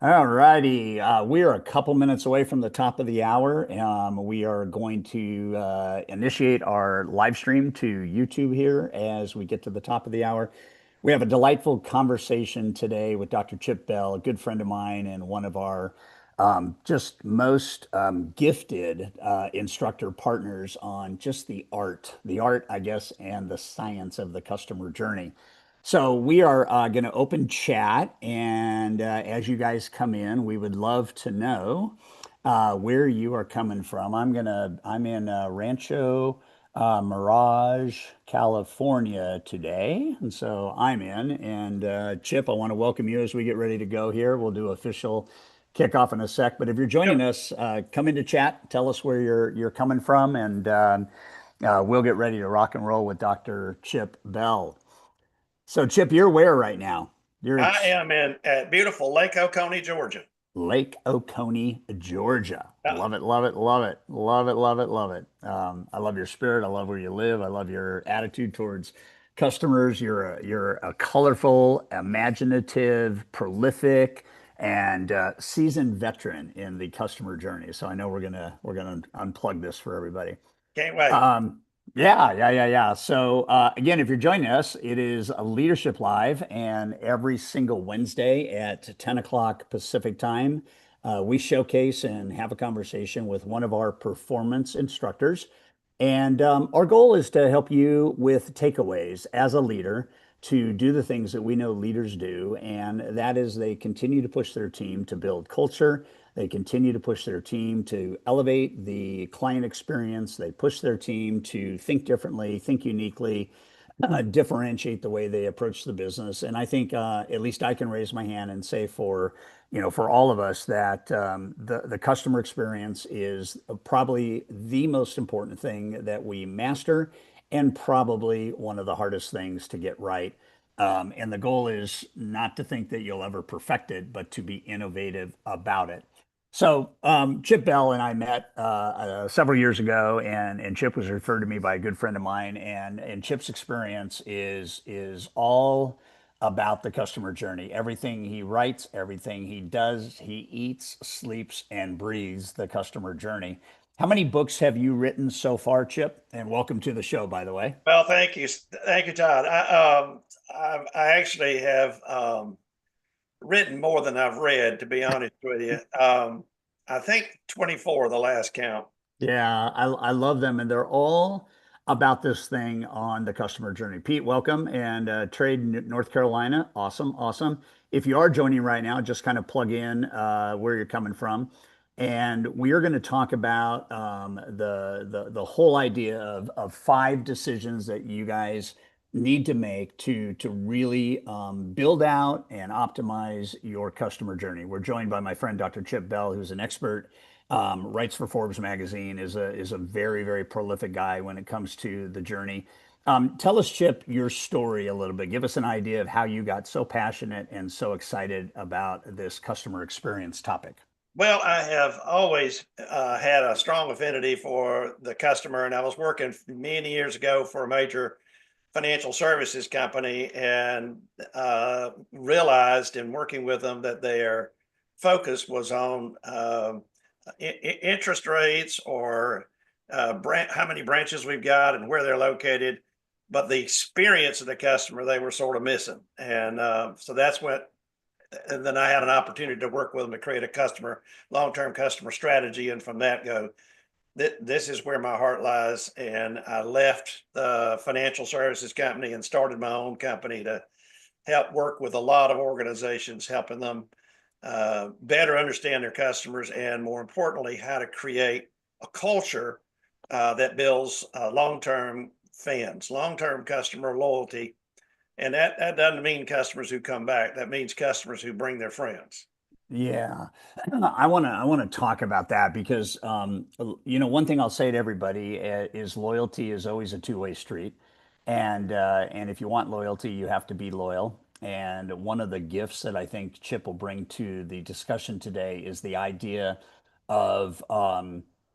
All righty. We are a couple minutes away from the top of the hour. We are going to initiate our live stream to YouTube here as we get to the top of the hour. We have a delightful conversation today with Dr. Chip Bell, a good friend of mine and one of our just most gifted instructor partners on just the art, I guess, and the science of the customer journey. So we are going to open chat, and as you guys come in, we would love to know where you are coming from. I'm in Rancho Mirage, California today, and so I'm in. And Chip, I want to welcome you as we get ready to go here. We'll do official kickoff in a sec, but if you're joining Yep. us, come into chat, tell us where you're coming from, and we'll get ready to rock and roll with Dr. Chip Bell. So, Chip, you're where right now? You're in I am in at beautiful Lake Oconee, Georgia. Lake Oconee, Georgia. Uh, Love it, love it, love it, love it, love it, love it. I love your spirit. I love where you live. I love your attitude towards customers. You're a colorful, imaginative, prolific, and seasoned veteran in the customer journey. So I know we're gonna unplug this for everybody. can't wait. Um, yeah. So again, if you're joining us, it is a Leadership Live, and every single Wednesday at 10 o'clock Pacific time, we showcase and have a conversation with one of our performance instructors. And our goal is to help you with takeaways as a leader to do the things that we know leaders do, and that is they continue to push their team to build culture. They continue to push their team to elevate the client experience. They push their team to think differently, think uniquely, differentiate the way they approach the business. And I think at least I can raise my hand and say for all of us that the customer experience is probably the most important thing that we master and probably one of the hardest things to get right. And the goal is not to think that you'll ever perfect it, but to be innovative about it. So Chip Bell and I met several years ago, and Chip was referred to me by a good friend of mine, and Chip's experience is all about the customer journey. Everything he writes, everything he does, he eats, sleeps, and breathes the customer journey. How many books have you written so far, Chip? And welcome to the show, by the way. Well, thank you, Todd. I actually have written more than I've read, to be honest with you. I think 24, the last count. Yeah, I love them, and they're all about this thing on the customer journey. Pete, welcome, and Trade North Carolina, awesome, awesome. If you are joining right now, just kind of plug in where you're coming from, and we are going to talk about the whole idea of five decisions that you guys need to make to really build out and optimize your customer journey. We're joined by my friend Dr. Chip Bell, who's an expert writes for Forbes magazine, is a very, very prolific guy when it comes to the journey. Tell us, Chip, your story a little bit. Give us an idea of how you got so passionate and so excited about this customer experience topic. Well, I have always had a strong affinity for the customer, and I was working many years ago for a major financial services company and realized in working with them that their focus was on interest rates or how many branches we've got and where they're located. But the experience of the customer, they were sort of missing. And so that's what, and then I had an opportunity to work with them to create a long-term customer strategy. And from that go, this is where my heart lies. And I left the financial services company and started my own company to help work with a lot of organizations, helping them better understand their customers and, more importantly, how to create a culture that builds long-term fans, long-term customer loyalty. And that doesn't mean customers who come back. That means customers who bring their friends. Yeah, I want to talk about that because one thing I'll say to everybody is loyalty is always a two-way street, and if you want loyalty, you have to be loyal. And one of the gifts that I think Chip will bring to the discussion today is the idea of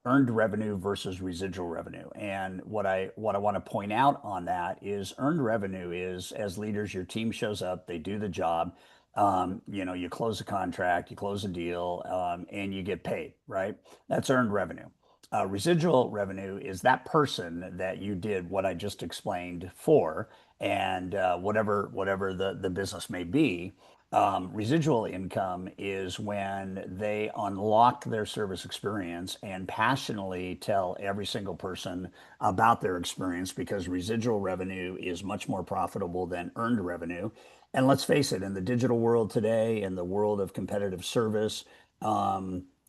earned revenue versus residual revenue. And what I want to point out on that is earned revenue is as leaders, your team shows up, they do the job. You close a contract, you close a deal, and you get paid, right? That's earned revenue. Residual revenue is that person that you did what I just explained for, and whatever the business may be. Residual income is when they unlock their service experience and passionately tell every single person about their experience, because residual revenue is much more profitable than earned revenue. And let's face it, in the digital world today, in the world of competitive service,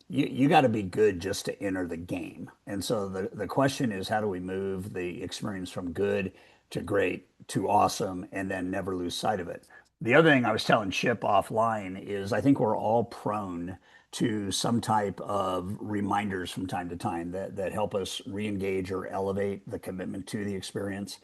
you got to be good just to enter the game. And so the question is, how do we move the experience from good to great to awesome and then never lose sight of it? The other thing I was telling Chip offline is I think we're all prone to some type of reminders from time to time that help us re-engage or elevate the commitment to the experience.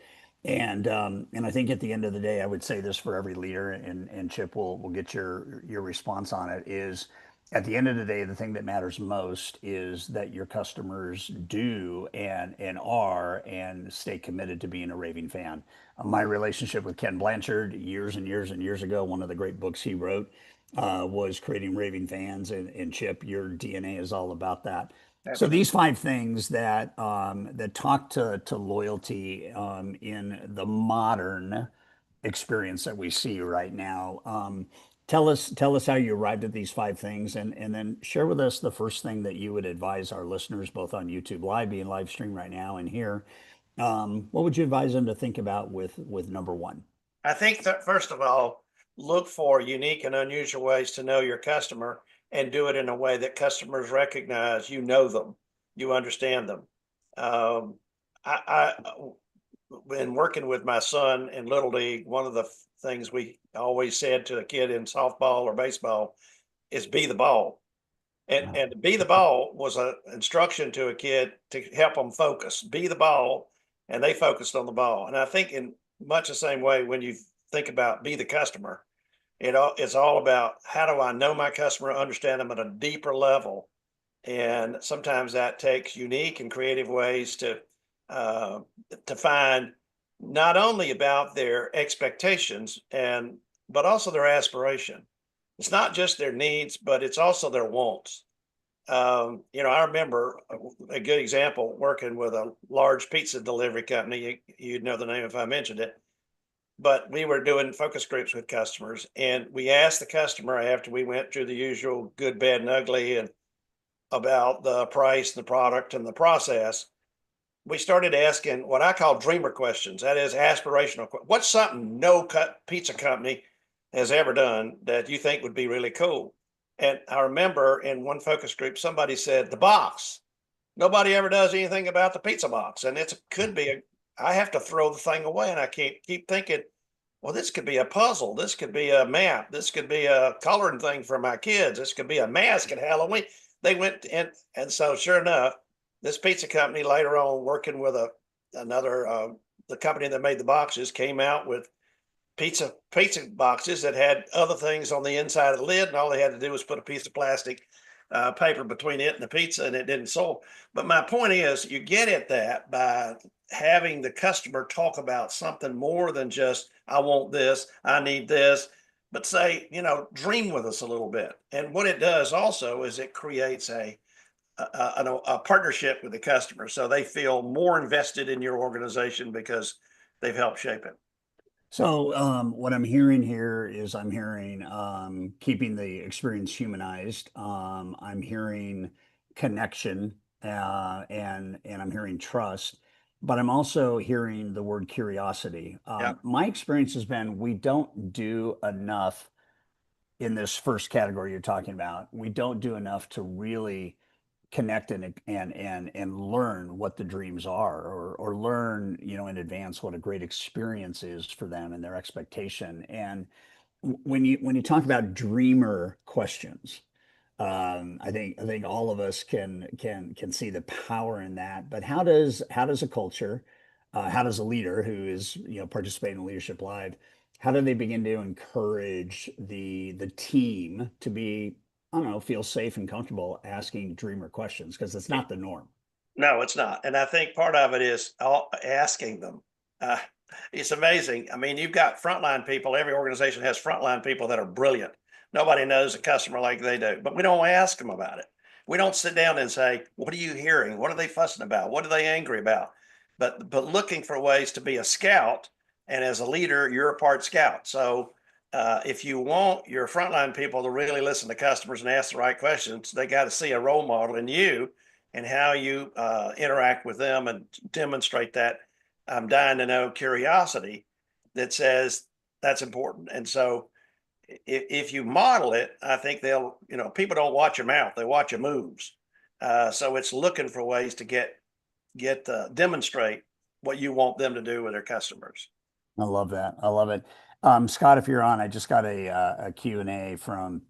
And I think at the end of the day, I would say this for every leader, and Chip will get your response on it, is at the end of the day, the thing that matters most is that your customers do and are and stay committed to being a raving fan. My relationship with Ken Blanchard years and years and years ago, one of the great books he wrote was Creating Raving Fans. And Chip, your DNA is all about that. So Absolutely. these five things that talk to loyalty in the modern experience that we see right now. Tell us how you arrived at these five things, and then share with us the first thing that you would advise our listeners, both on YouTube Live, being live stream right now, and here. What would you advise them to think about with number one? I think that first of all, look for unique and unusual ways to know your customer and do it in a way that customers recognize you know them, you understand them. Um, when working with my son in Little League, one of the things we always said to a kid in softball or baseball is be the ball. Yeah. And to be the ball was an instruction to a kid to help them focus. Be the ball, and they focused on the ball. And I think in much the same way, when you think about be the customer, it's all about how do I know my customer, understand them at a deeper level, and sometimes that takes unique and creative ways uh, to find not only about their expectations and but also their aspiration. It's not just their needs, but it's also their wants. I remember a good example working with a large pizza delivery company. You'd know the name if I mentioned it, but we were doing focus groups with customers, and we asked the customer after we went through the usual good, bad, and ugly, and about the price, the product, and the process. We started asking what I call dreamer questions. That is aspirational. What's something no cut pizza company has ever done that you think would be really cool? And I remember in one focus group, somebody said the box. Nobody ever does anything about the pizza box, and it could be a. I have to throw the thing away, and I can't keep thinking. Well, this could be a puzzle. This could be a map. This could be a coloring thing for my kids. This could be a mask at Halloween. They went and so sure enough, this pizza company later on working with another the company that made the boxes came out with pizza boxes that had other things on the inside of the lid, and all they had to do was put a piece of plastic paper between it and the pizza, and it didn't soil. But my point is, you get at that by having the customer talk about something more than just "I want this, I need this," but say, dream with us a little bit. And what it does also is it creates a partnership with the customer, so they feel more invested in your organization because they've helped shape it. So, what I'm hearing here is I'm hearing keeping the experience humanized. I'm hearing connection, and I'm hearing trust, but I'm also hearing the word curiosity. Yeah. My experience has been we don't do enough in this first category you're talking about. We don't do enough to really connect and learn what the dreams are, or learn in advance what a great experience is for them and their expectation. And when you talk about dreamer questions, I think all of us can see the power in that. But how does a culture, how does a leader who is participating in Leadership Live, how do they begin to encourage the team to be, I don't know, feel safe and comfortable asking dreamer questions, because it's not the norm. No, it's not. And I think part of it is asking them. It's amazing. I mean, you've got frontline people. Every organization has frontline people that are brilliant. Nobody knows a customer like they do, but we don't ask them about it. We don't sit down and say, "What are you hearing? What are they fussing about? What are they angry about?" But looking for ways to be a scout, and as a leader, you're a part scout. So if you want your frontline people to really listen to customers and ask the right questions, they got to see a role model in you and how you interact with them and demonstrate that I'm dying to know curiosity that says that's important. And so if you model it, I think they'll, people don't watch your mouth, they watch your moves. So it's looking for ways to demonstrate what you want them to do with their customers. I love that. I love it. Scott, if you're on, I just got a Q&A from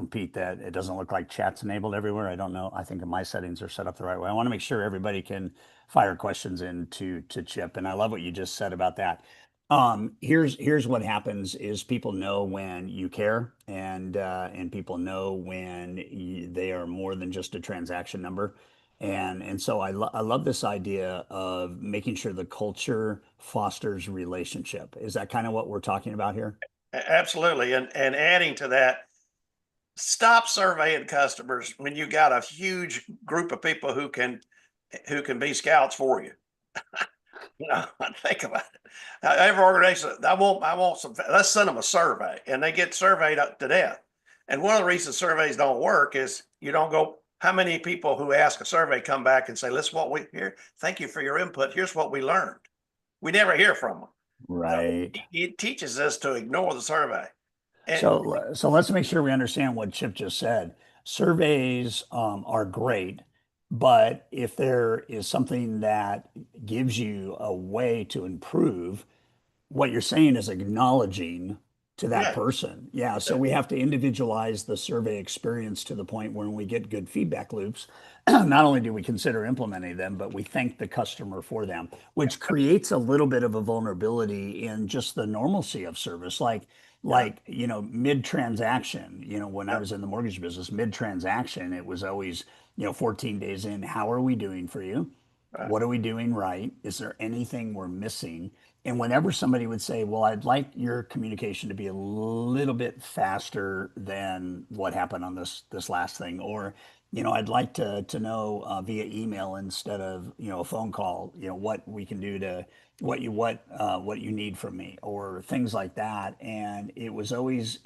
Pete that it doesn't look like chat's enabled everywhere. I don't know. I think my settings are set up the right way. I want to make sure everybody can fire questions into to Chip, and I love what you just said about that. Here's what happens is people know when you care, and people know when they are more than just a transaction number. And so I love this idea of making sure the culture fosters relationship. Is that kind of what we're talking about here? Absolutely. And adding to that, stop surveying customers when you got a huge group of people who can be scouts for you. No, think about it. Every organization, I want some. Let's send them a survey, and they get surveyed up to death. And one of the reasons surveys don't work is you don't go. How many people who ask a survey come back and say, "Listen, what we hear. Thank you for your input. Here's what we learned." We never hear from them. So Right. it teaches us to ignore the survey. And So let's make sure we understand what Chip just said. Surveys are great, but if there is something that gives you a way to improve, what you're saying is acknowledging to that yeah, person. Yeah, so we have to individualize the survey experience to the point where when we get good feedback loops, not only do we consider implementing them, but we thank the customer for them, which creates a little bit of a vulnerability in just the normalcy of service. yeah, Mid transaction, when I yeah, was in the mortgage business, mid transaction, it was always, 14 days in, how are we doing for you? right, What are we doing right? Is there anything we're missing? And whenever somebody would say, "Well, I'd like your communication to be a little bit faster than what happened on this last thing," or, "I'd like to know via email instead of a phone call, what we can do to what you need from me," or things like that. And it was always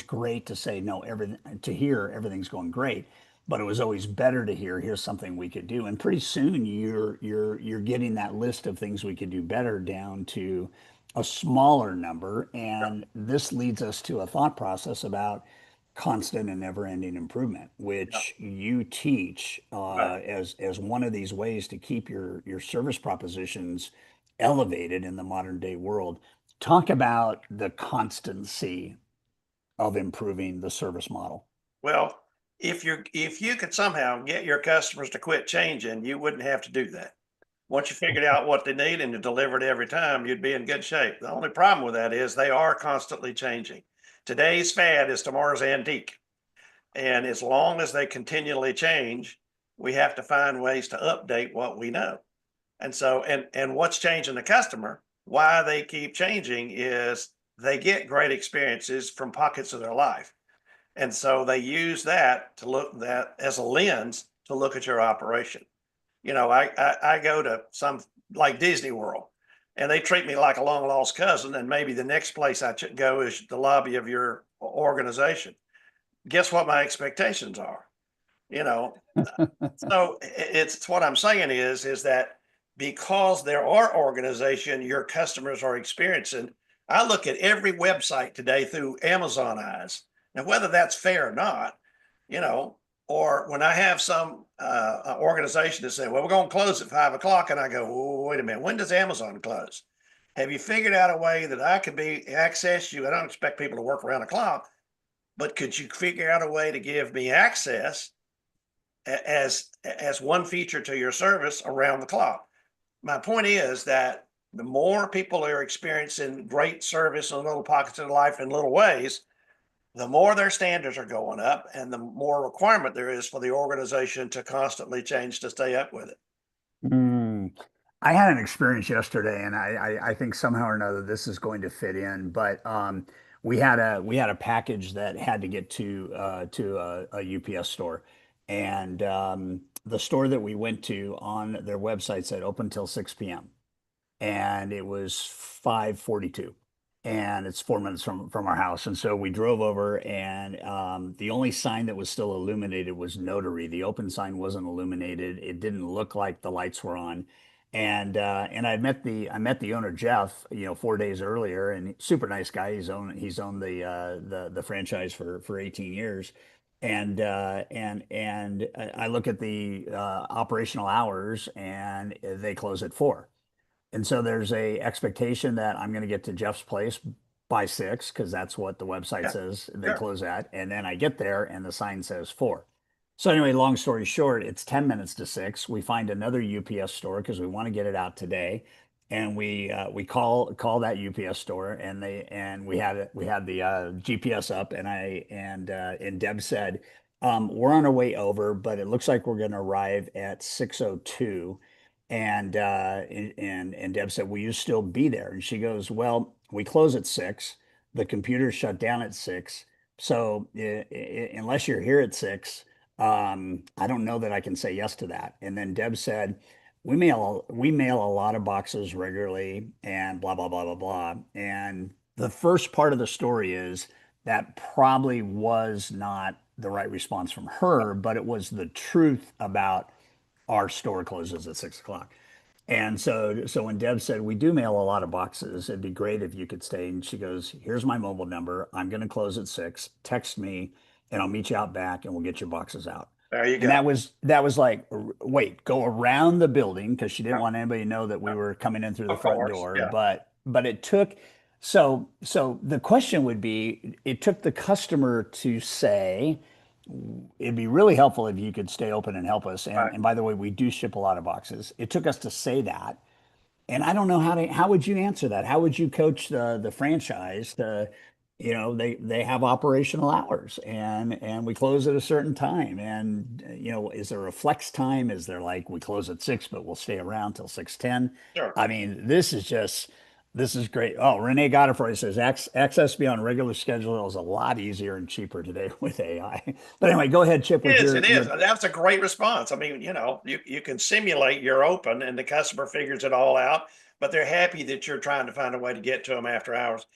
great to say no, everything to hear everything's going great, but it was always better to hear here's something we could do. And pretty soon you're getting that list of things we could do better down to a smaller number. yeah, And this leads us to a thought process about constant and never-ending improvement, yeah, which you teach right. as one of these ways to keep your service propositions elevated in the modern day world. Talk about the constancy of improving the service model. Well, if you could somehow get your customers to quit changing, you wouldn't have to do that. Once you figured out what they need and you delivered every time, you'd be in good shape. The only problem with that is they are constantly changing. Today's fad is tomorrow's antique. And as long as they continually change, we have to find ways to update what we know. And so, and what's changing the customer, why they keep changing is they get great experiences from pockets of their life. And so they use that to look that as a lens to look at your operation. I go to some like Disney World, and they treat me like a long lost cousin. And maybe the next place I should go is the lobby of your organization. Guess what my expectations are? You know, so it's what I'm saying is that because there are organization your customers are experiencing, I look at every website today through Amazon eyes. Now, whether that's fair or not, you know, or when I have some organization that say, "Well, we're going to close at 5 o'clock," and I go, "Oh, wait a minute, when does Amazon close? Have you figured out a way that I can be access you? I don't expect people to work around the clock, but could you figure out a way to give me access as one feature to your service around the clock?" My point is that the more people are experiencing great service in little pockets of life in little ways, the more their standards are going up and the more requirement there is for the organization to constantly change to stay up with it. Mm. I had an experience yesterday, and I think somehow or another this is going to fit in. But we had a package that had to get to a UPS store, and the store that we went to on their website said open till 6 p.m. and it was 5:42, and it's 4 minutes from our house. And so we drove over, and the only sign that was still illuminated was notary. The open sign wasn't illuminated. It didn't look like the lights were on. And I met the owner Jeff, 4 days earlier, and super nice guy. He's owned the franchise for 18 years. And I look at the operational hours, and they close at 4. And so there's a expectation that I'm going to get to Jeff's place by 6 because that's what the website Yeah, says they sure. close at. And then I get there and the sign says 4. So anyway, long story short, it's 10 minutes to 6. We find another UPS store because we want to get it out today. And we call that UPS store, and we had the GPS up, and Deb said, we're on our way over, but it looks like we're going to arrive at 6:02. And Deb said, "Will you still be there?" And she goes, "Well, we close at 6. The computer shut down at 6. So unless you're here at 6, I don't know that I can say yes to that." And then Deb said, "We mail a lot of boxes regularly, and blah blah blah blah blah." And the first part of the story is that probably was not the right response from her, but it was the truth about our store closes at 6 o'clock. And so when Deb said, we do mail a lot of boxes, it'd be great if you could stay. And she goes, here's my mobile number. I'm going to close at 6. Text me and I'll meet you out back and we'll get your boxes out. There you And go. that was like, wait, go around the building because she didn't Yeah, want anybody to know that we yeah. were coming in through the Of front course. door. Yeah, But it took, so the question would be, it took the customer to say, it'd be really helpful if you could stay open and help us. And right. and by the way, we do ship a lot of boxes. It took us to say that. And I don't know how would you answer that? How would you coach the franchise to, they have operational hours, and we close at a certain time. And is there a flex time? Is there like we close at 6, but we'll stay around till 6:10? Sure. I mean, this is great. Oh, Renee Godefroy says access beyond regular schedule is a lot easier and cheaper today with AI. But anyway, go ahead, Chip, with It is. your It is. your That's a great response. I mean, you can simulate you're open and the customer figures it all out, but they're happy that you're trying to find a way to get to them after hours.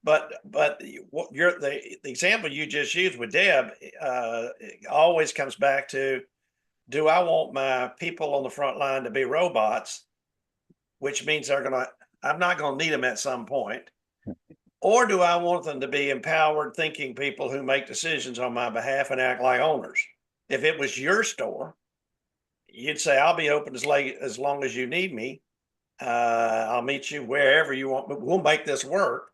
But what the example you just used with Deb it always comes back to, do I want my people on the front line to be robots, which means I'm not gonna need them at some point, or do I want them to be empowered thinking people who make decisions on my behalf and act like owners? If it was your store, you'd say, I'll be open as late as long as you need me. I'll meet you wherever you want, but we'll make this work.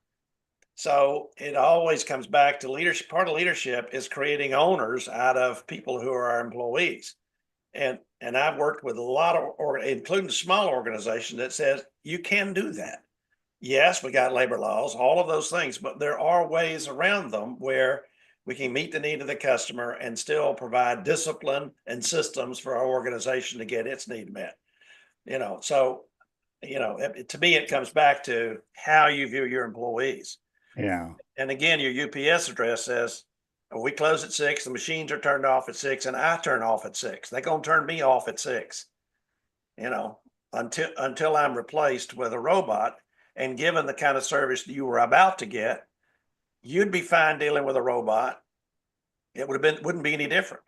So it always comes back to leadership. Part of leadership is creating owners out of people who are our employees. And I've worked with a lot of, or including small organizations, that says you can do that. Yes, we got labor laws, all of those things, but there are ways around them where we can meet the need of the customer and still provide discipline and systems for our organization to get its need met. So to me, it comes back to how you view your employees. yeah. And again, your UPS address says, we close at 6, the machines are turned off at 6, and I turn off at 6. They're gonna turn me off at 6, you know, until I'm replaced with a robot. And given the kind of service you were about to get, you'd be fine dealing with a robot. It wouldn't be any different.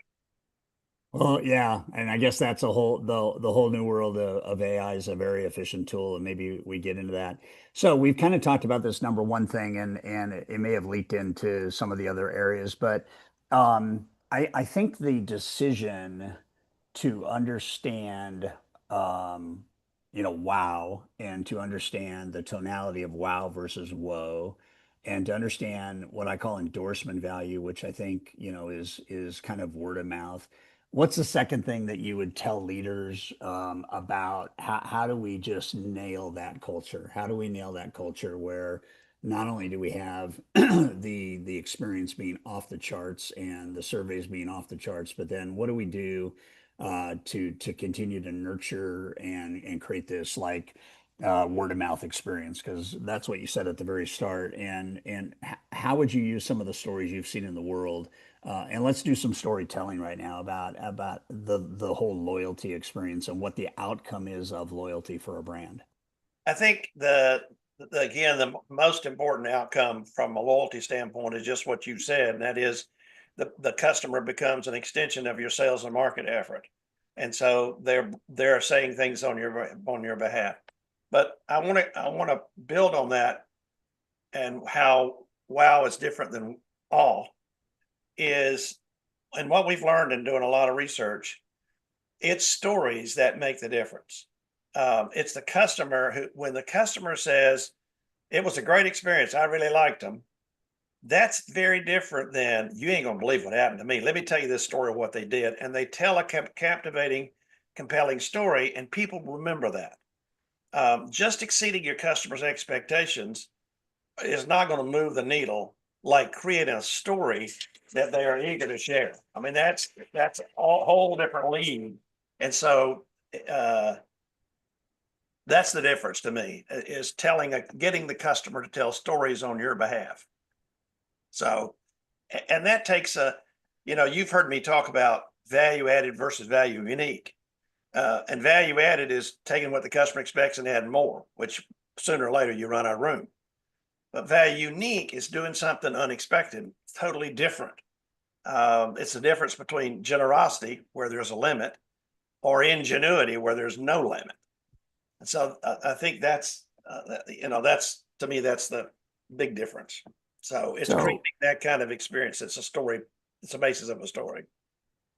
Well, yeah, and I guess that's the whole new world of AI is a very efficient tool, and maybe we get into that. So we've kind of talked about this number one thing, and it may have leaked into some of the other areas, but I think the decision to understand, um, wow, and to understand the tonality of wow versus whoa, and to understand what I call endorsement value, which I think, is kind of word of mouth. What's the second thing that you would tell leaders about how do we just nail that culture? How do we nail that culture where not only do we have the experience being off the charts and the surveys being off the charts, but then what do we do to continue to nurture and create this like word of mouth experience, because that's what you said at the very start. And how would you use some of the stories you've seen in the world? And let's do some storytelling right now about the whole loyalty experience and what the outcome is of loyalty for a brand. I think again, the most important outcome from a loyalty standpoint is just what you said, and that is the customer becomes an extension of your sales and market effort. And so they're saying things on your behalf. But I want to build on that, and how wow is different than all is, and what we've learned in doing a lot of research, it's stories that make the difference. It's the customer who, when the customer says, it was a great experience, I really liked them, that's very different than, you ain't gonna believe what happened to me. Let me tell you this story of what they did. And they tell a captivating, compelling story, and people remember that. Just exceeding your customers' expectations is not going to move the needle like creating a story that they are eager to share. I mean, that's a whole different league. And so uh, that's the difference to me, is getting the customer to tell stories on your behalf. So, and that takes you've heard me talk about value added versus value unique. And value added is taking what the customer expects and adding more, which sooner or later you run out of room. But value unique is doing something unexpected, totally different. It's the difference between generosity, where there's a limit, or ingenuity, where there's no limit. And so I think that's, to me, that's the big difference. So it's creating So that kind of experience. It's a story. It's the basis of a story.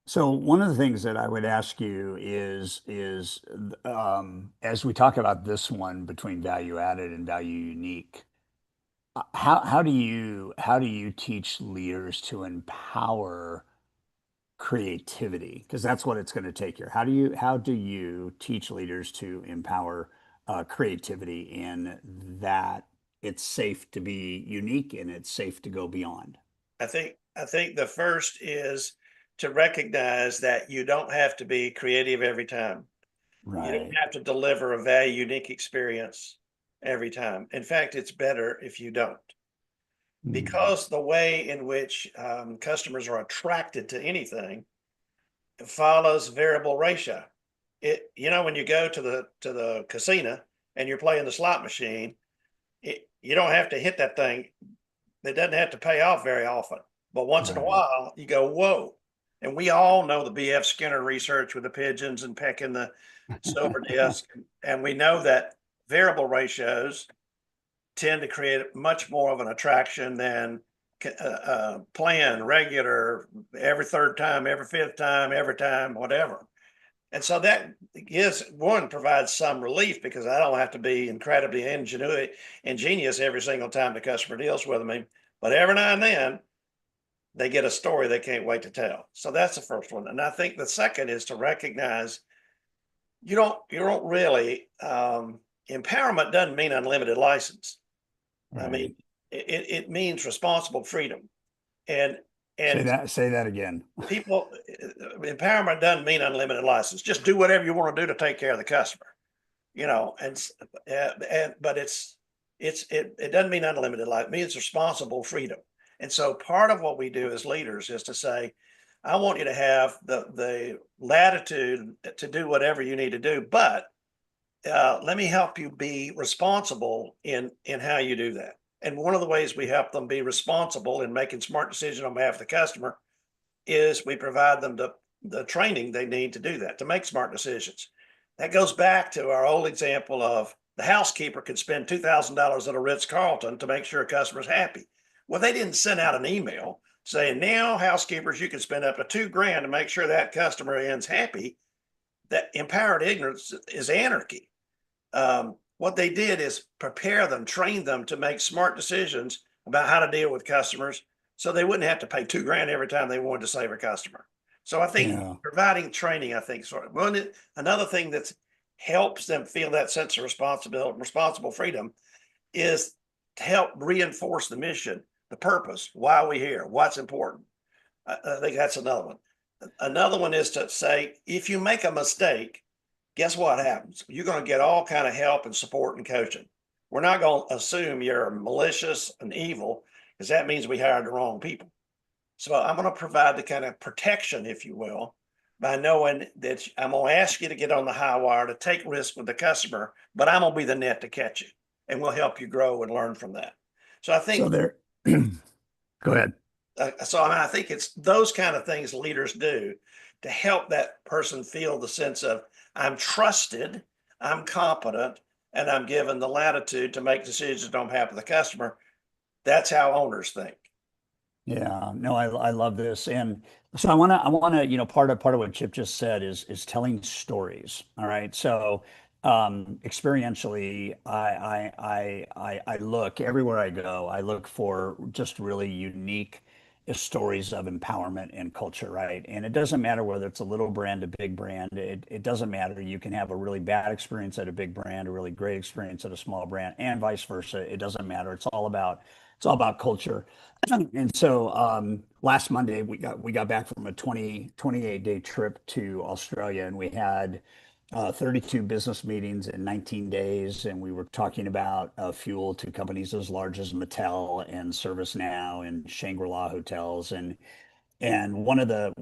So one of the things that I would ask you is as we talk about this one between value added and value unique, how do you teach leaders to empower creativity? Because that's what it's going to take here. How do you teach leaders to empower creativity in that it's safe to be unique and it's safe to go beyond? I think the first is to recognize that you don't have to be creative every time. You don't Right. have to deliver a very unique experience every time. In fact, it's better if you don't, Mm, because the way in which customers are attracted to anything follows variable ratio. When you go to the casino and you're playing the slot machine, you don't have to hit that thing. It doesn't have to pay off very often, but once in a right. while you go, whoa. And we all know the BF Skinner research with the pigeons and pecking the silver disc. And we know that variable ratios tend to create much more of an attraction than playing regular every third time, every fifth time, every time, whatever. And so that is, one, provides some relief, because I don't have to be incredibly ingenious every single time the customer deals with me. But every now and then they get a story they can't wait to tell. So that's the first one. And I think the second is to recognize you don't really empowerment doesn't mean unlimited license. I mean, Right. it means responsible freedom. And Say and that, say that again. people, empowerment doesn't mean unlimited license. Just do whatever you want to do to take care of the customer. But it doesn't mean unlimited life. It means responsible freedom. And so part of what we do as leaders is to say, I want you to have the latitude to do whatever you need to do, but let me help you be responsible in how you do that. And one of the ways we help them be responsible in making smart decisions on behalf of the customer is we provide them the training they need to do that, to make smart decisions. That goes back to our old example of the housekeeper could spend $2,000 at a Ritz Carlton to make sure a customer's happy. Well, they didn't send out an email saying, now housekeepers, you can spend up to $2,000 to make sure that customer ends happy. That empowered ignorance is anarchy. What they did is prepare them, train them to make smart decisions about how to deal with customers, so they wouldn't have to pay $2,000 every time they wanted to save a customer. So I think Yeah. providing training, I think, sort of another thing that helps them feel that sense of responsibility, responsible freedom, is to help reinforce the mission, the purpose, why we here, what's important. I think that's another one. Another one is to say, if you make a mistake, guess what happens? You're going to get all kind of help and support and coaching. We're not going to assume you're malicious and evil, because that means we hired the wrong people. So I'm going to provide the kind of protection, if you will, by knowing that I'm going to ask you to get on the high wire to take risks with the customer, but I'm going to be the net to catch you, and we'll help you grow and learn from that. So I So think there, go ahead. so I mean, I think it's those kind of things leaders do to help that person feel the sense of I'm trusted, I'm competent, and I'm given the latitude to make decisions on behalf of the customer. That's how owners think. Yeah, no, I love this. And so I wanna, part of what Chip just said is telling stories. All right. So experientially, I look everywhere I go, I look for just really unique stories of empowerment and culture, right? And it doesn't matter whether it's a little brand, a big brand, it doesn't matter. You can have a really bad experience at a big brand, a really great experience at a small brand, and vice versa. It doesn't matter. It's all about culture. And so last Monday we got back from a 28-day trip to Australia, and we had 32 business meetings in 19 days, and we were talking about fuel to companies as large as Mattel and ServiceNow and Shangri-La hotels, and one of the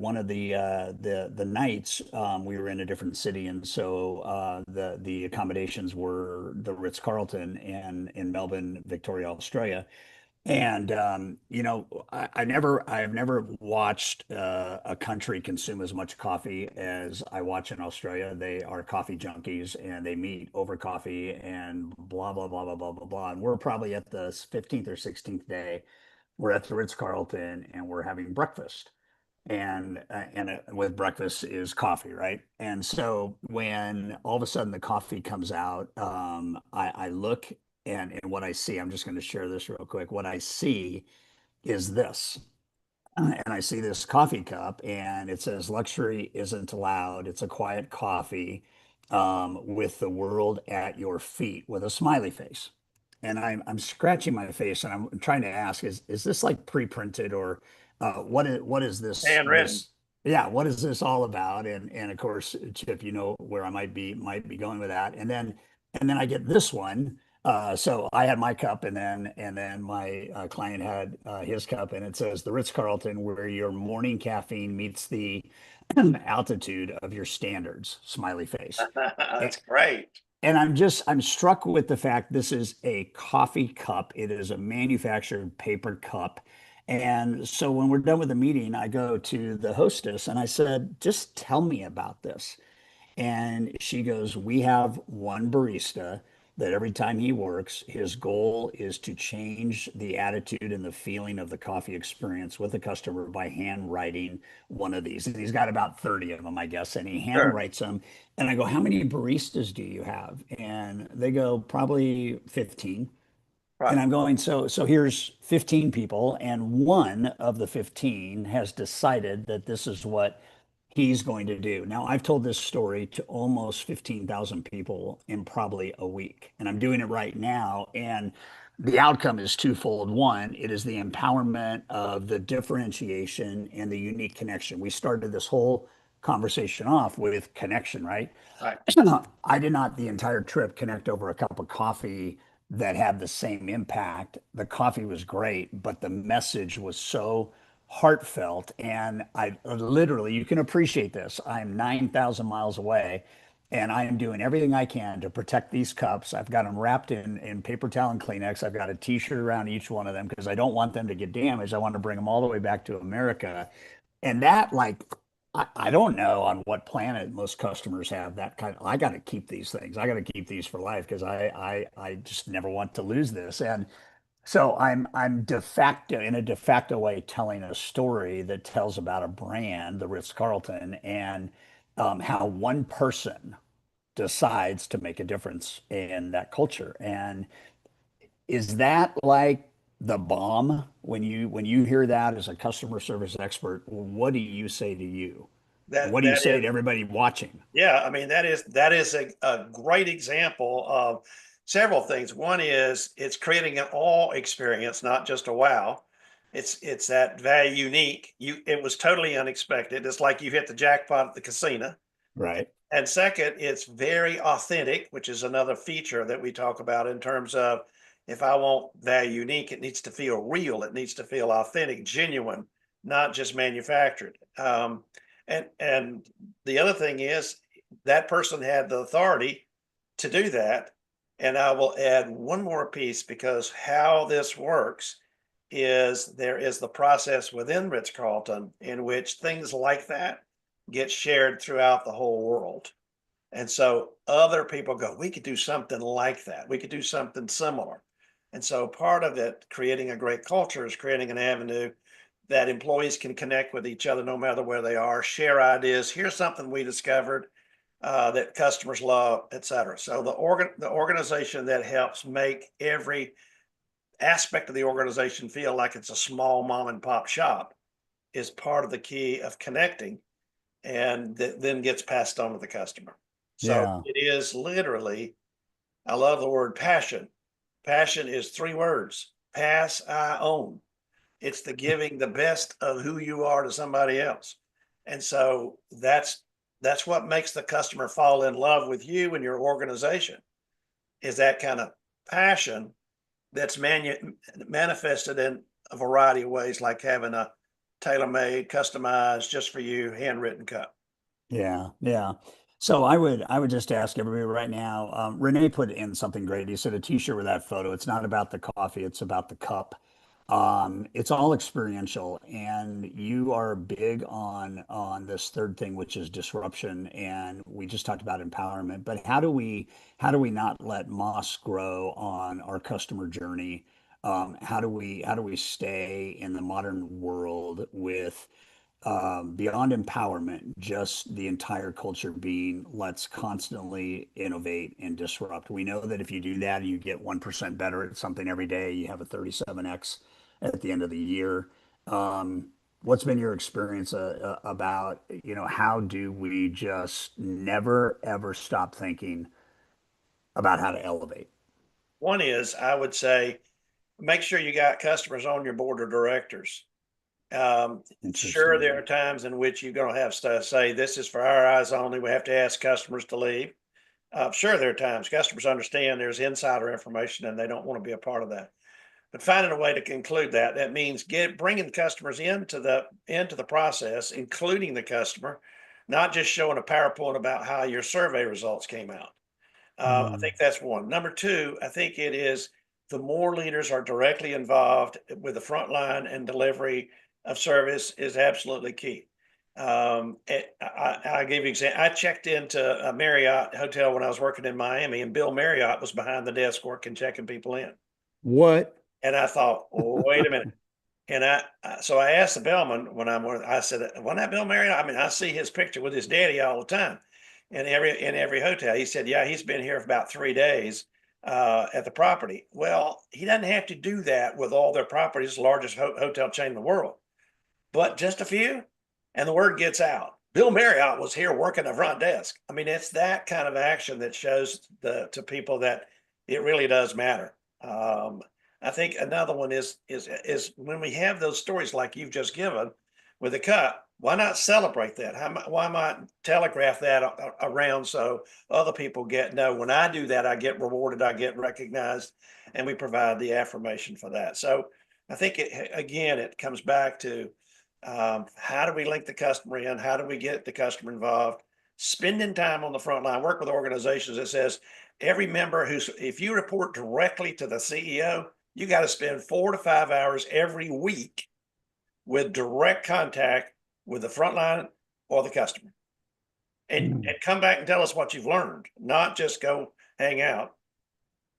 nights we were in a different city, and so the accommodations were the Ritz-Carlton and in Melbourne, Victoria, Australia. And I've never watched a country consume as much coffee as I watch in Australia. They are coffee junkies, and they meet over coffee and blah blah blah blah blah blah blah. And we're probably at the 15th or 16th day. We're at the Ritz-Carlton, and we're having breakfast. And with breakfast is coffee, right? And so when all of a sudden the coffee comes out, I look, and what I see, I'm just going to share this real quick. What I see is this. And I see this coffee cup, and it says luxury isn't allowed. It's a quiet coffee with the world at your feet with a smiley face. And I'm scratching my face, and I'm trying to ask, is this like pre-printed, or what is Handwritten. yeah, what is this all about? And of course, Chip, you know where I might be going with that. And then I get this one. So I had my cup, and then my client had his cup, and it says the Ritz-Carlton, where your morning caffeine meets the altitude of your standards, smiley face. That's great. And I'm struck with the fact this is a coffee cup. It is a manufactured paper cup. And so when we're done with the meeting, I go to the hostess and I said, just tell me about this. And she goes, we have one barista that every time he works, his goal is to change the attitude and the feeling of the coffee experience with the customer by hand writing one of these. And he's got about 30 of them, I guess, and he hand Sure. writes them. And I go, how many baristas do you have? And they go, probably 15. And Right. I'm going, so here's 15 people, and one of the 15 has decided that this is what he's going to do. Now, I've told this story to almost 15,000 people in probably a week, and I'm doing it right now. And the outcome is twofold. One, it is the empowerment of the differentiation and the unique connection. We started this whole conversation off with connection, right? Right. I did not the entire trip connect over a cup of coffee that had the same impact. The coffee was great, but the message was so heartfelt. And I literally, you can appreciate this. I'm 9,000 miles away, and I am doing everything I can to protect these cups. I've got them wrapped in paper towel and Kleenex. I've got a t-shirt around each one of them because I don't want them to get damaged. I want to bring them all the way back to America. And that, like, I don't know on what planet most customers have that kind of, I got to keep these things. I got to keep these for life because I just never want to lose this. And so I'm de facto in a de facto way telling a story that tells about a brand, the Ritz-Carlton, and how one person decides to make a difference in that culture. And is that like the bomb when you hear that as a customer service expert? What do you say to you? What do you That say is, to everybody watching? yeah, I mean, that is a great example of several things. One is it's creating an awe experience, not just a wow. It's that value unique. It was totally unexpected. It's like you hit the jackpot at the casino. Right. And second, it's very authentic, which is another feature that we talk about in terms of if I want value unique, it needs to feel real. It needs to feel authentic, genuine, not just manufactured. And the other thing is that person had the authority to do that. And I will add one more piece because how this works is there is the process within Ritz Carlton in which things like that get shared throughout the whole world. And so other people go, we could do something like that. We could do something similar. And so part of it, creating a great culture, is creating an avenue that employees can connect with each other no matter where they are, share ideas. Here's something we discovered that customers love, et cetera. So the organization that helps make every aspect of the organization feel like it's a small mom and pop shop is part of the key of connecting and then gets passed on to the customer. So Yeah. it is literally, I love the word passion. Passion is 3 words: pass, I own. It's the giving the best of who you are to somebody else. And so that's what makes the customer fall in love with you and your organization is that kind of passion that's manifested in a variety of ways, like having a tailor-made, customized, just for you, handwritten cup. Yeah, yeah. So I would just ask everybody right now. Renee put in something great. He said a t-shirt with that photo. It's not about the coffee, it's about the cup. It's all experiential, and you are big on this third thing, which is disruption. And we just talked about empowerment, but how do we not let moss grow on our customer journey? How do we stay in the modern world with beyond empowerment, just the entire culture being let's constantly innovate and disrupt. We know that if you do that and you get 1% better at something every day, you have a 37x at the end of the year. What's been your experience about, how do we just never ever stop thinking about how to elevate? One is, I would say, make sure you got customers on your board of directors. Sure, there Interesting. are times in which you're going to have to say, this is for our eyes only. We have to ask customers to leave. Sure, there are times customers understand there's insider information and they don't want to be a part of that. But finding a way to conclude that, that means bringing customers into the process, including the customer, not just showing a PowerPoint about how your survey results came out. I Mm, think that's one. Number two, I think it is the more leaders are directly involved with the front line and delivery of service is absolutely key. I gave you an example. I checked into a Marriott hotel when I was working in Miami, and Bill Marriott was behind the desk working, checking people in. what? And I thought, oh, wait a minute. And so I asked the bellman when I said, wasn't that Bill Marriott? I mean, I see his picture with his daddy all the time in every hotel. He said, yeah, he's been here for about 3 days at the property. Well, he doesn't have to do that with all their properties, the largest hotel chain in the world, but just a few, and the word gets out. Bill Marriott was here working the front desk. I mean, it's that kind of action that shows to people that it really does matter. I think another one is when we have those stories like you've just given with the cup. Why not celebrate that? Why not telegraph that around so other people get know when I do that, I get rewarded, I get recognized, and we provide the affirmation for that. So I think again, it comes back to how do we link the customer in? How do we get the customer involved? Spending time on the front line, work with organizations that says every member if you report directly to the CEO, you got to spend 4 to 5 hours every week with direct contact with the front line or the customer. And Mm, come back and tell us what you've learned, not just go hang out.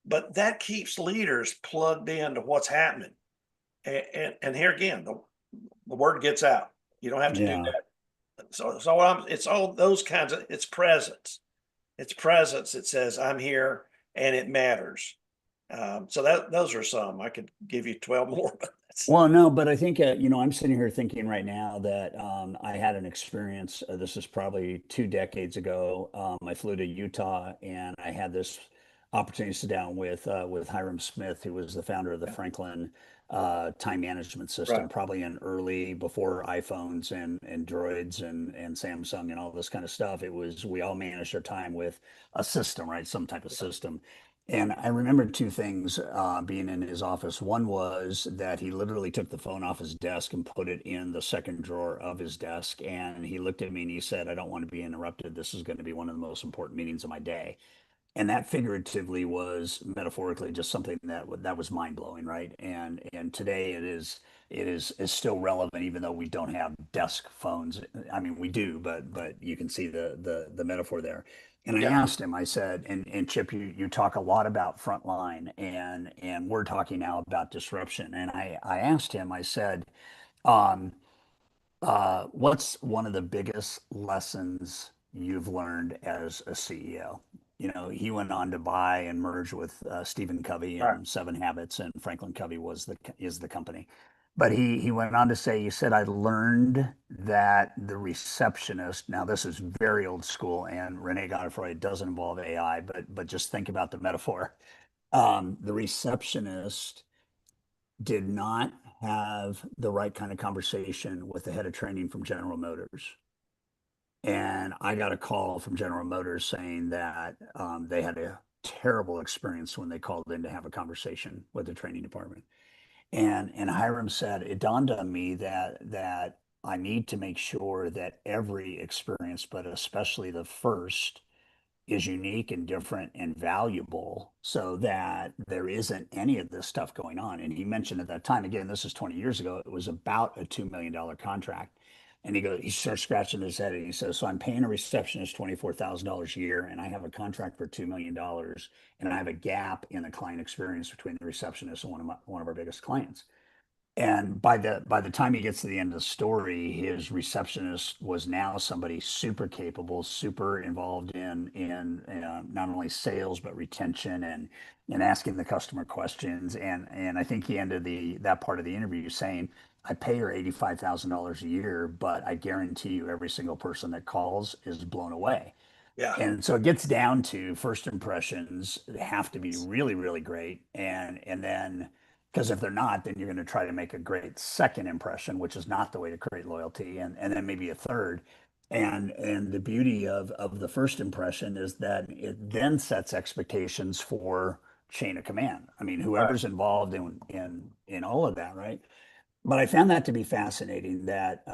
But that keeps leaders plugged into what's happening. And here again, the word gets out. You don't have to do yeah. that. It's all those kinds of, it's presence. It's presence. It says, I'm here and it matters. So those are some. I could give you 12 more, but that's Well, no, but I think, I'm sitting here thinking right now that I had an experience. This is probably 2 decades ago. I flew to Utah and I had this opportunity to sit down with Hiram Smith, who was the founder of the Yeah. Franklin time management system, Right. probably in early before iPhones and Droids and Samsung and all this kind of stuff. It was we all managed our time with a system, right? Some type of system. And I remember two things being in his office. One was that he literally took the phone off his desk and put it in the second drawer of his desk. And he looked at me and he said, I don't want to be interrupted. This is going to be one of the most important meetings of my day. And that figuratively was metaphorically just something that was mind blowing, right? And today it is still relevant, even though we don't have desk phones. I mean, we do, but you can see the metaphor there. And I Yeah. asked him, I said, and Chip, you talk a lot about frontline, and we're talking now about disruption. And I asked him, I said, um, what's one of the biggest lessons you've learned as a CEO? You know, he went on to buy and merge with Stephen Covey Right. and Seven Habits, and Franklin Covey is the company. But he went on to say, he said, I learned that the receptionist, now this is very old school, and Rene Godefroy doesn't involve AI, but just think about the metaphor. The receptionist did not have the right kind of conversation with the head of training from General Motors. And I got a call from General Motors saying that they had a terrible experience when they called in to have a conversation with the training department. And Hiram said, it dawned on me that I need to make sure that every experience, but especially the first, is unique and different and valuable so that there isn't any of this stuff going on. And he mentioned at that time, again, this is 20 years ago, it was about a $2 million contract. And he starts scratching his head and he says, so I'm paying a receptionist $24,000 a year and I have a contract for $2 million and I have a gap in the client experience between the receptionist and one of our biggest clients. And by the time he gets to the end of the story, his receptionist was now somebody super capable, super involved in not only sales but retention and asking the customer questions. And I think he ended that part of the interview saying, "I pay her $85,000 a year, but I guarantee you, every single person that calls is blown away." Yeah. And so it gets down to first impressions have to be really, really great. And then because if they're not, then you're going to try to make a great second impression, which is not the way to create loyalty, and then maybe a third. And the beauty of the first impression is that it then sets expectations for chain of command. I mean, Right. whoever's involved in all of that, right? But I found that to be fascinating that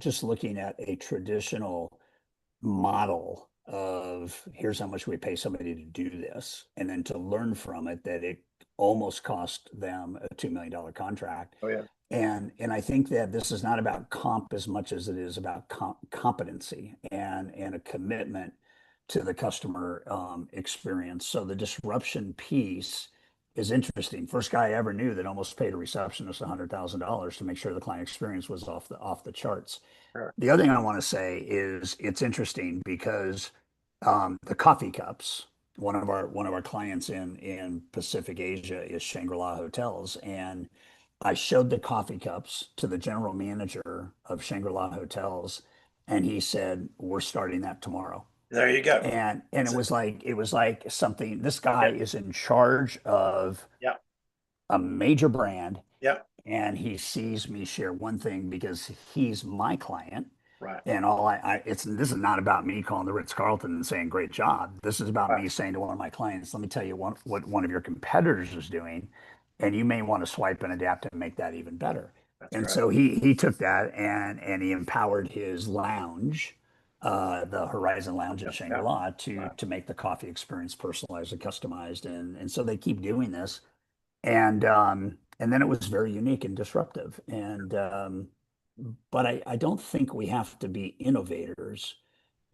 just looking at a traditional model of here's how much we pay somebody to do this, and then to learn from it that it almost cost them a $2 million contract. Oh yeah. And I think that this is not about comp as much as it is about competency and a commitment to the customer experience. So the disruption piece is interesting. First guy I ever knew that almost paid a receptionist $100,000 to make sure the client experience was off the charts. Sure. The other thing I want to say is it's interesting because the coffee cups, one of our clients in Pacific Asia is Shangri-La Hotels, and I showed the coffee cups to the general manager of Shangri-La Hotels, and he said, "We're starting that tomorrow." There you go. And it was like something. This guy Yeah. is in charge of Yeah. a major brand, Yeah. and he sees me share one thing because he's my client. Right. And this is not about me calling the Ritz-Carlton and saying great job. This is about Right. me saying to one of my clients, let me tell you what one of your competitors is doing, and you may want to swipe and adapt and make that even better. That's And right. so he took that and he empowered his lounge, the Horizon Lounge Yeah. at Yeah. Shangri-La, to Right. to make the coffee experience personalized and customized. And so they keep doing this. And then it was very unique and disruptive. But I don't think we have to be innovators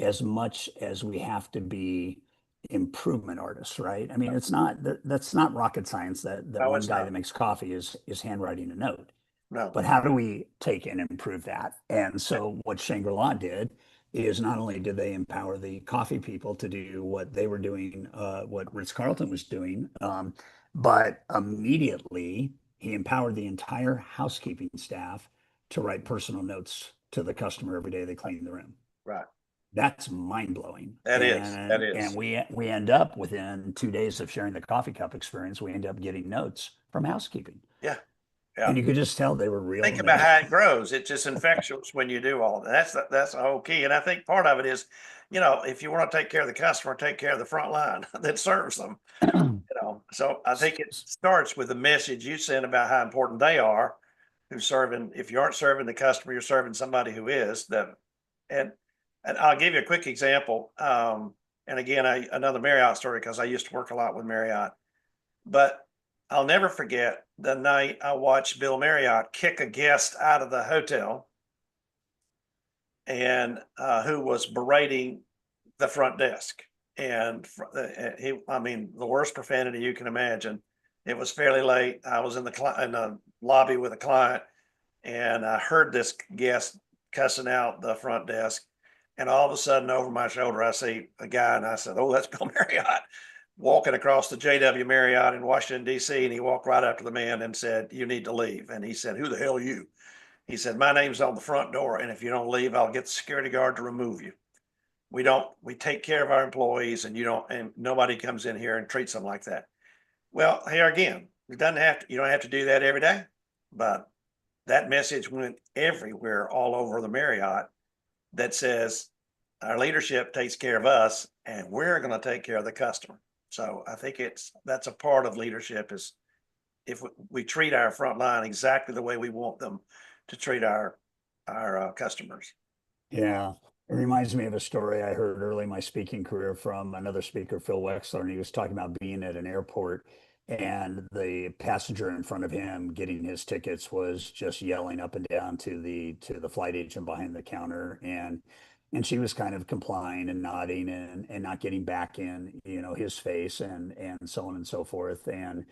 as much as we have to be improvement artists, right? I mean, that's not rocket science that No, one it's guy not. that makes coffee is handwriting a note. No. But how do we take and improve that? And Yeah. so what Shangri-La did is not only did they empower the coffee people to do what they were doing, what Ritz-Carlton was doing, but immediately he empowered the entire housekeeping staff to write personal notes to the customer every day they cleaned the room. Right. That's mind blowing. That is, that And is. we end up within 2 days of sharing the coffee cup experience, we end up getting notes from housekeeping. Yeah, yeah. And you could just tell they were Think real. And about they, how it grows. It's just infectious when you do all that. That's the whole key. And I think part of it is, if you want to take care of the customer, take care of the front line that serves them. So I think it starts with the message you send about how important they are, who's serving. If you aren't serving the customer, you're serving somebody who is. And and I'll give you a quick example. And again, another Marriott story because I used to work a lot with Marriott. But I'll never forget the night I watched Bill Marriott kick a guest out of the hotel and who was berating the front desk. And I mean, the worst profanity you can imagine. It was fairly late. I was in the lobby with a client, and I heard this guest cussing out the front desk. And all of a sudden, over my shoulder, I see a guy, and I said, "Oh, that's Bill Marriott." Walking across the JW Marriott in Washington, D.C., and he walked right up to the man and said, "You need to leave." And he said, "Who the hell are you?" He said, "My name's on the front door, and if you don't leave, I'll get the security guard to remove you. We take care of our employees, and nobody comes in here and treats them like that." Well, here again, you don't have to do that every day, but that message went everywhere all over the Marriott that says our leadership takes care of us and we're going to take care of the customer. So I think that's a part of leadership is if we treat our front line exactly the way we want them to treat our customers. Yeah. It reminds me of a story I heard early in my speaking career from another speaker, Phil Wexler, and he was talking about being at an airport and the passenger in front of him getting his tickets was just yelling up and down to the flight agent behind the counter, and she was kind of complying and nodding and not getting back in, his face and so on and so forth. And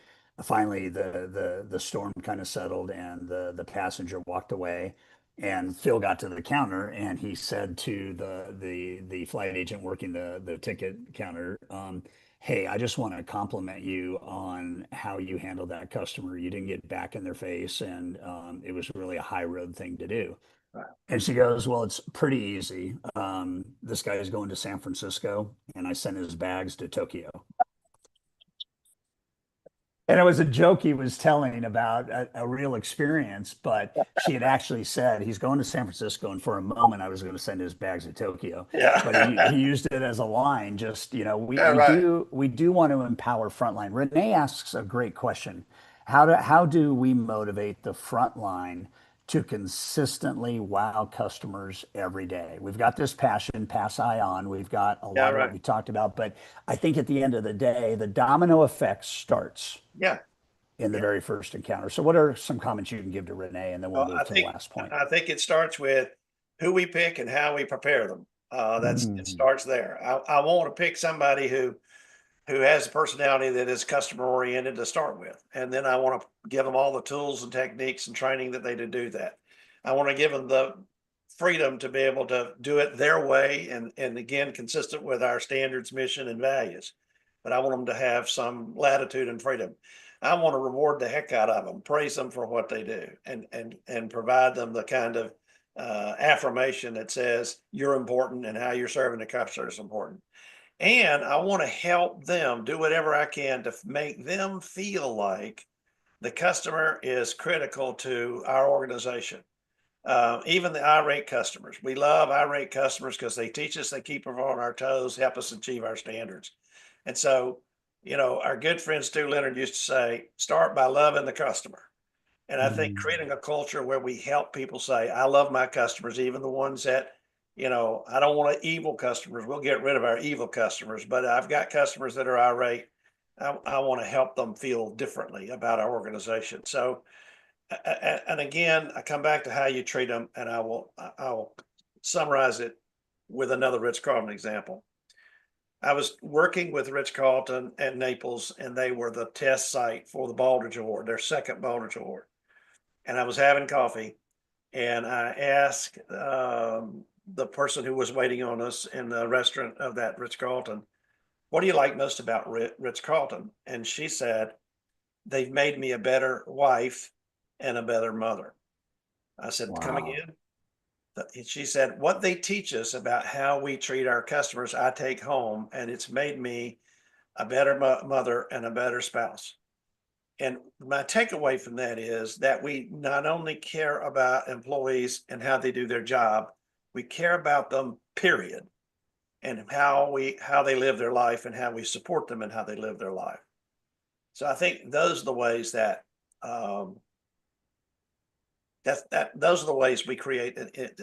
finally the storm kind of settled and the passenger walked away. And Phil got to the counter and he said to the flight agent working the ticket counter, "Hey, I just want to compliment you on how you handled that customer. You didn't get back in their face, and it was really a high road thing to do." Right. And she goes, "Well, it's pretty easy. This guy is going to San Francisco, and I sent his bags to Tokyo." And it was a joke he was telling about a real experience, but she had actually said he's going to San Francisco, and for a moment I was going to send his bags to Tokyo. But he Yeah. used it as a line. Just, Yeah. Right. we do want to empower frontline. Renee asks a great question. How do we motivate the frontline to consistently wow customers every day? We've got this passion, pass I on. We've got a Yeah. lot of what Right. we talked about, but I think at the end of the day, the domino effect starts Yeah. in the Yeah. very first encounter. So, what are some comments you can give to Renee, and then we'll Well, move to the last point? I think it starts with who we pick and how we prepare them. It Mm, starts there. I want to pick somebody who has a personality that is customer oriented to start with. And then I want to give them all the tools and techniques and training that they to do that. I want to give them the freedom to be able to do it their way and again, consistent with our standards, mission, and values. But I want them to have some latitude and freedom. I want to reward the heck out of them, praise them for what they do, and provide them the kind of affirmation that says you're important and how you're serving the customer is important. And I want to help them do whatever I can to make them feel like the customer is critical to our organization. Even the irate customers. We love irate customers because they teach us, they keep us on our toes, help us achieve our standards. And so, our good friend Stu Leonard used to say, start by loving the customer. And I think mm, creating a culture where we help people say, I love my customers, even the ones that, I don't want evil customers. We'll get rid of our evil customers, but I've got customers that are irate. I want to help them feel differently about our organization. So, and again, I come back to how you treat them, and I will summarize it with another Ritz Carlton example. I was working with Ritz Carlton at Naples, and they were the test site for the Baldrige Award, their second Baldrige Award. And I was having coffee, and I asked the person who was waiting on us in the restaurant of that Ritz Carlton, "What do you like most about Ritz Carlton?" And she said, "They've made me a better wife and a better mother." I said, "Come wow. again?" She said, what they teach us about how we treat our customers, I take home, and it's made me a better mother and a better spouse. And my takeaway from that is that we not only care about employees and how they do their job, we care about them, period, and how they live their life and how we support them and how they live their life. So I think those are the ways that um, those are the ways we create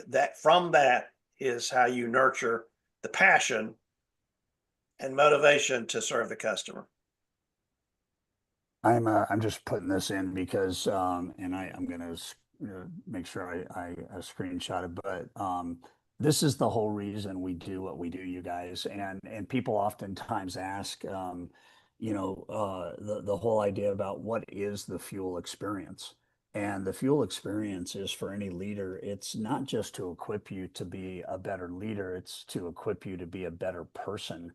that. From that is how you nurture the passion and motivation to serve the customer. I'm just putting this in because and I'm gonna make sure I screenshot it, but this is the whole reason we do what we do, you guys. And people oftentimes ask, the whole idea about what is the fuel experience. And the fuel experience is for any leader, it's not just to equip you to be a better leader, it's to equip you to be a better person.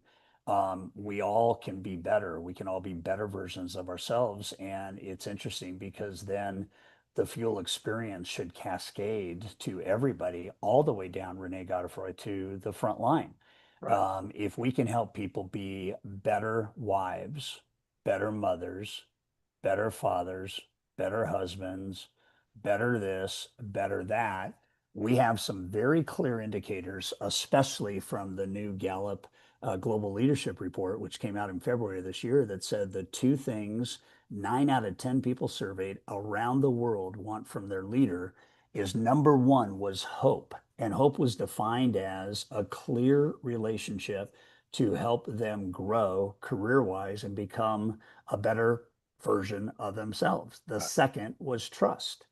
We all can be better. We can all be better versions of ourselves. And it's interesting because then the fuel experience should cascade to everybody, all the way down, Renee Godefroy, to the front line. Right. If we can help people be better wives, better mothers, better fathers, better husbands, better this, better that. We have some very clear indicators, especially from the new Gallup Global Leadership Report, which came out in February of this year, that said the two things 9 out of 10 people surveyed around the world want from their leader is number one was hope. And hope was defined as a clear relationship to help them grow career wise and become a better version of themselves. The Right. second was trust.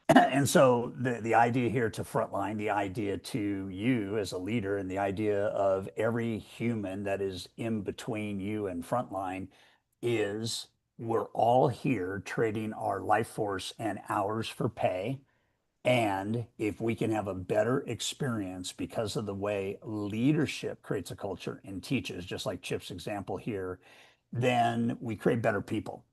And so the idea here to frontline, the idea to you as a leader, and the idea of every human that is in between you and frontline is we're all here trading our life force and hours for pay. And if we can have a better experience because of the way leadership creates a culture and teaches, just like Chip's example here, then we create better people.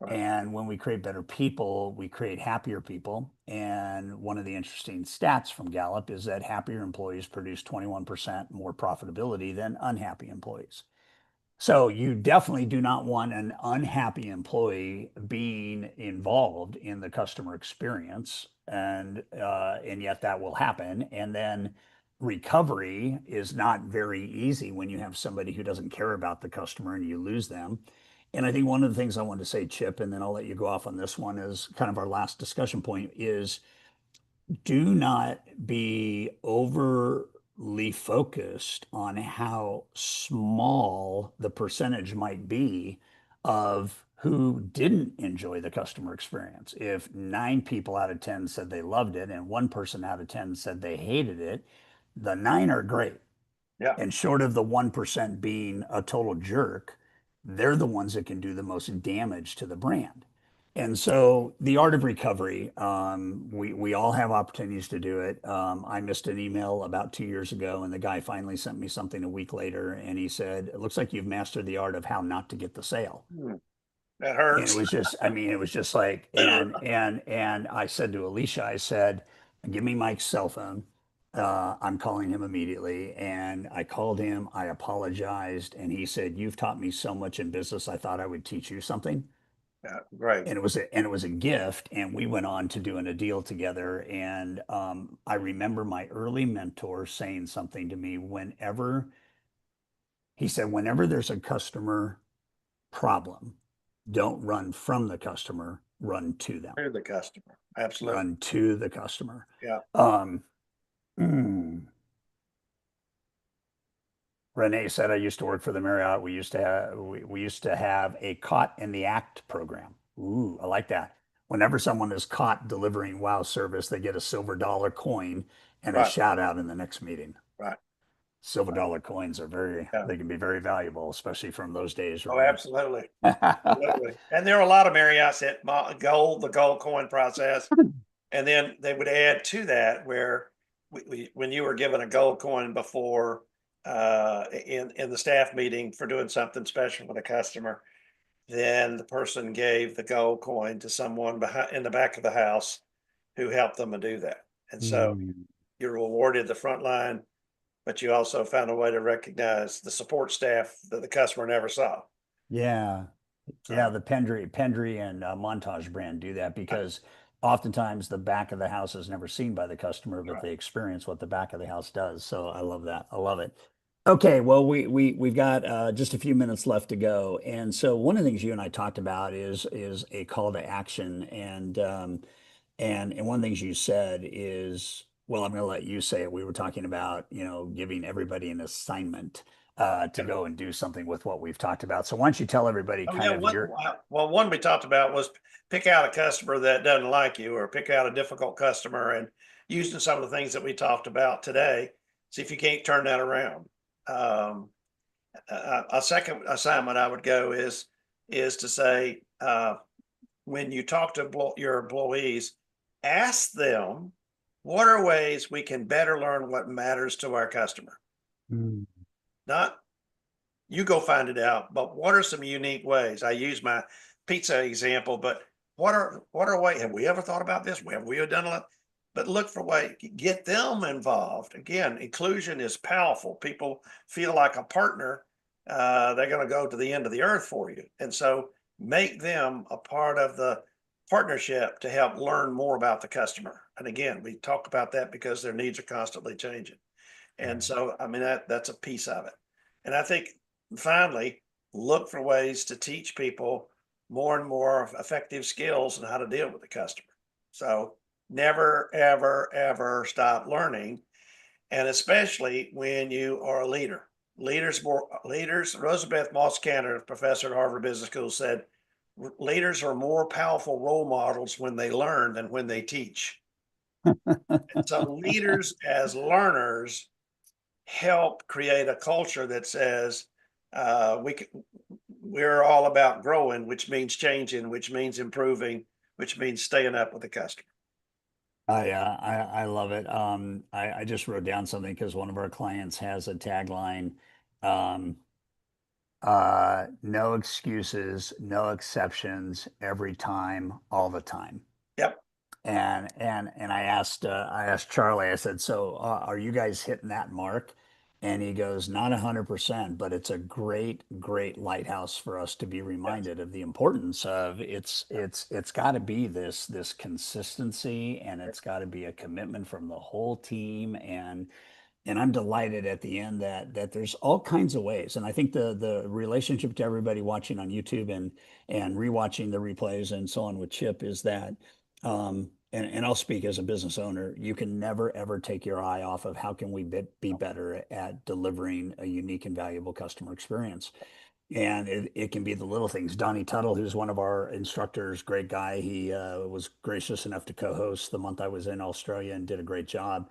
Right. And when we create better people, we create happier people. And one of the interesting stats from Gallup is that happier employees produce 21% more profitability than unhappy employees. So you definitely do not want an unhappy employee being involved in the customer experience, and yet that will happen. And then recovery is not very easy when you have somebody who doesn't care about the customer and you lose them. And I think one of the things I wanted to say, Chip, and then I'll let you go off on this one, is kind of our last discussion point is do not be overly focused on how small the percentage might be of who didn't enjoy the customer experience. If 9 people out of 10 said they loved it and 1 person out of 10 said they hated it, the 9 are great. Yeah. And short of the 1% being a total jerk, they're the ones that can do the most damage to the brand. And so the art of recovery, we all have opportunities to do it. I missed an email about 2 years ago, and the guy finally sent me something a week later, and he said, "It looks like you've mastered the art of how not to get the sale." Hmm. That And it hurts. was just, I mean, it was just like, and I said to Alicia, I said, "Give me Mike's cell phone. I'm calling him immediately." And I called him, I apologized, and he said, "You've taught me so much in business, I thought I would teach you something." Yeah, great. And it was a gift, and we went on to doing a deal together. And I remember my early mentor saying something to me whenever he said, "Whenever there's a customer problem, don't run from the customer, run to them, To the customer. Absolutely. run to the customer." Yeah. Um, mm, Renee said, "I used to work for the Marriott. We used to have a caught in the act program." Ooh, I like that. Whenever someone is caught delivering wow service, they get a silver dollar coin and a Right. shout out in the next meeting. Right. Silver dollar coins are Yeah. they can be very valuable, especially from those days, Oh, Renee. absolutely. Absolutely. And there are a lot of Marriotts that the gold coin process. And then they would add to that where when you were given a gold coin before in the staff meeting for doing something special with a customer, then the person gave the gold coin to someone behind in the back of the house who helped them to do that. And so Mm. you rewarded the front line, but you also found a way to recognize the support staff that the customer never saw. Yeah. Yeah, So the Pendry and Montage brand do that because oftentimes the back of the house is never seen by the customer, but right. they experience what the back of the house does. So I love that. I love it. Okay, well we've got just a few minutes left to go, and so one of the things you and I talked about is a call to action, and one of the things you said is, well, I'm going to let you say it. We were talking about, giving everybody an assignment to go and do something with what we've talked about. So why don't you tell everybody Oh kind yeah, of your, one we talked about was pick out a customer that doesn't like you, or pick out a difficult customer, and using some of the things that we talked about today, see if you can't turn that around. Um, a second assignment I would go is to say, when you talk to your employees, ask them what are ways we can better learn what matters to our customer. Mm. Not you go find it out. But what are some unique ways? I use my pizza example, but what are ways? Have we ever thought about this? Have we done a lot? But look for way get them involved. Again, inclusion is powerful. People feel like a partner. They're going to go to the end of the earth for you, and so make them a part of the partnership to help learn more about the customer. And again, we talk about that because their needs are constantly changing. And Right. so, I mean, that's a piece of it. And I think finally, look for ways to teach people more and more effective skills and how to deal with the customer. So never, ever, ever stop learning. And especially when you are a leader. Leaders, Rosabeth Moss Kanter, professor at Harvard Business School, said leaders are more powerful role models when they learn than when they teach. So leaders as learners help create a culture that says we're all about growing, which means changing, which means improving, which means staying up with the customer. I love it. I just wrote down something because one of our clients has a tagline, um, no excuses, no exceptions, every time, all the time. Yep. And I asked Charlie, I said, so are you guys hitting that mark? And he goes, not 100%, but it's a great lighthouse for us to be Yes. reminded of the importance of it's got to be this consistency, and it's got to be a commitment from the whole team. And I'm delighted at the end that there's all kinds of ways. And I think the relationship to everybody watching on YouTube and rewatching the replays and so on with Chip is that and I'll speak as a business owner, you can never ever take your eye off of how can we be better at delivering a unique and valuable customer experience. And it can be the little things. Donnie Tuttle, who's one of our instructors, great guy. He was gracious enough to co-host the month I was in Australia and did a great job.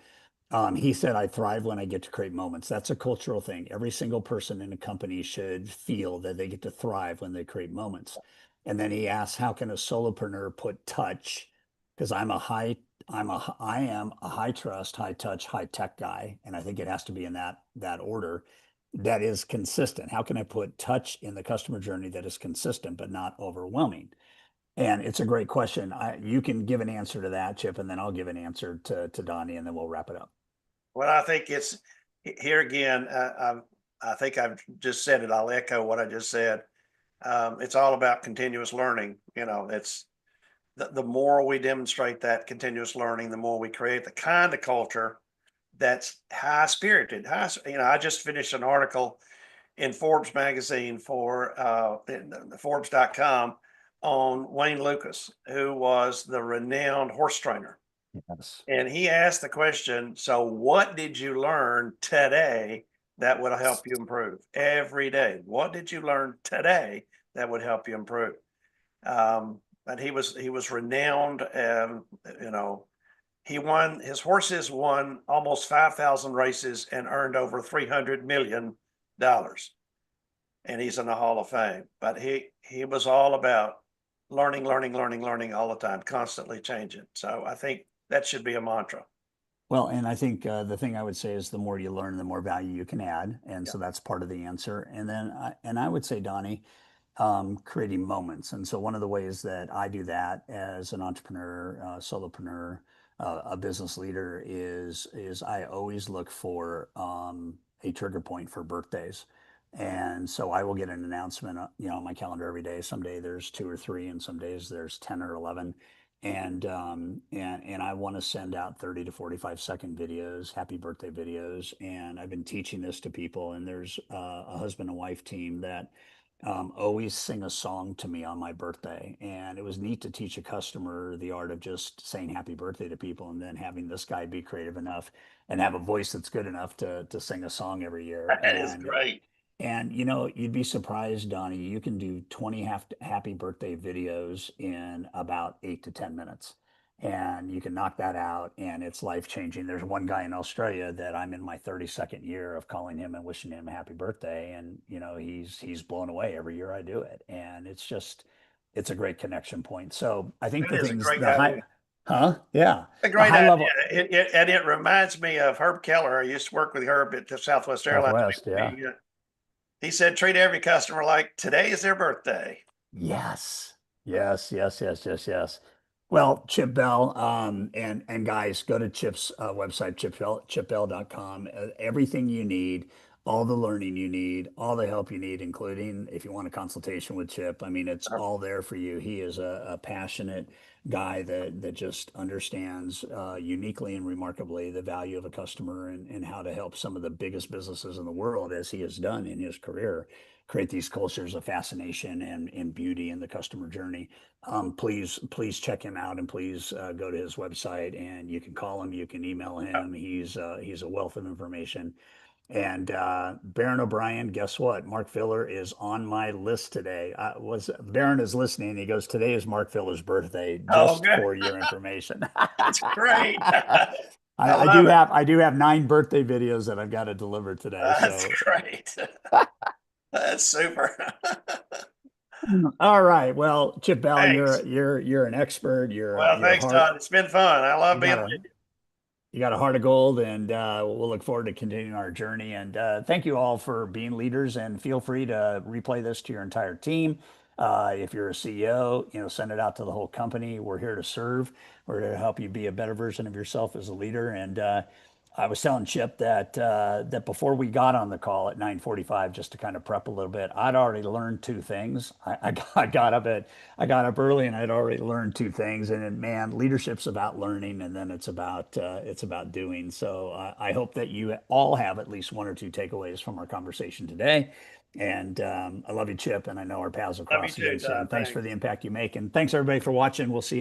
He said, I thrive when I get to create moments. That's a cultural thing. Every single person in a company should feel that they get to thrive when they create moments. And then he asked, how can a solopreneur put touch? Because I am a high trust, high touch, high tech guy. And I think it has to be in that order that is consistent. How can I put touch in the customer journey that is consistent but not overwhelming? And it's a great question. You can give an answer to that, Chip, and then I'll give an answer to Donnie, and then we'll wrap it up. Well, I think it's here again. I think I've just said it. I'll echo what I just said. It's all about continuous learning. It's the more we demonstrate that continuous learning, the more we create the kind of culture that's high spirited. I just finished an article in Forbes magazine for Forbes.com on Wayne Lucas, who was the renowned horse trainer. Yes. And he asked the question, so what did you learn today that would help you improve every day? What did you learn today that would help you improve? And he was renowned, and his horses won almost 5,000 races and earned over $300 million. And he's in the Hall of Fame. But he was all about learning, learning, learning, learning all the time, constantly changing. So I think that should be a mantra. Well, and I think the thing I would say is the more you learn, the more value you can add, and Yeah. so that's part of the answer. And I would say, Donnie, creating moments. And so one of the ways that I do that as an entrepreneur, solopreneur, a business leader is I always look for a trigger point for birthdays. And so I will get an announcement, on my calendar every day. Some day there's two or three, and some days there's 10 or 11. And I want to send out 30 to 45-second videos, happy birthday videos. And I've been teaching this to people, and there's a husband and wife team that always sing a song to me on my birthday. And it was neat to teach a customer the art of just saying happy birthday to people, and then having this guy be creative enough and have a voice that's good enough to sing a song every year. That is great. And you'd be surprised, Donnie, you can do 20 happy birthday videos in about 8 to 10 minutes. And you can knock that out, and it's life changing. There's one guy in Australia that I'm in my 32nd year of calling him and wishing him a happy birthday. And, he's blown away every year I do it. And it's a great connection point. So I think That the is a things, great the high, idea. huh? Yeah. A The great high idea. level And it reminds me of Herb Keller. I used to work with Herb at the Southwest Airlines. Southwest. Yeah. He said, treat every customer like today is their birthday. Yes. Yes, yes, yes, yes, yes. Well, Chip Bell, and guys, go to Chip's website, chipbell.com. Everything you need, all the learning you need, all the help you need, including if you want a consultation with Chip. I mean, it's all there for you. He is a passionate guy that just understands uniquely and remarkably the value of a customer, and how to help some of the biggest businesses in the world, as he has done in his career, create these cultures of fascination and beauty in the customer journey. Please check him out, and please go to his website, and you can call him, you can email him. He's a wealth of information. And Baron O'Brien, guess what? Mark Filler is on my list today. Was Baron is listening. He goes, today is Mark Filler's birthday, Oh, just good. for your information. That's great. I I love do it. have I do have 9 birthday videos that I've got to deliver today. That's So great. That's super. all right. Well, Chip Bell, Thanks. you're an expert. Well, You're thanks, hard. Todd. It's been fun. I love You being got a with you. you got a heart of gold, and we'll look forward to continuing our journey. And thank you all for being leaders. And feel free to replay this to your entire team. If you're a CEO, send it out to the whole company. We're here to serve. We're here to help you be a better version of yourself as a leader. And I was telling Chip that before we got on the call at 9:45, just to kind of prep a little bit, I'd already learned 2 things. I got up early, and I'd already learned 2 things. And then, man, leadership's about learning, and then it's about doing. So I hope that you all have at least 1 or 2 takeaways from our conversation today. And I love you, Chip, and I know our paths will Love you cross again too, soon. Todd. Thanks for Thanks. the impact you make, and thanks everybody for watching. We'll see you.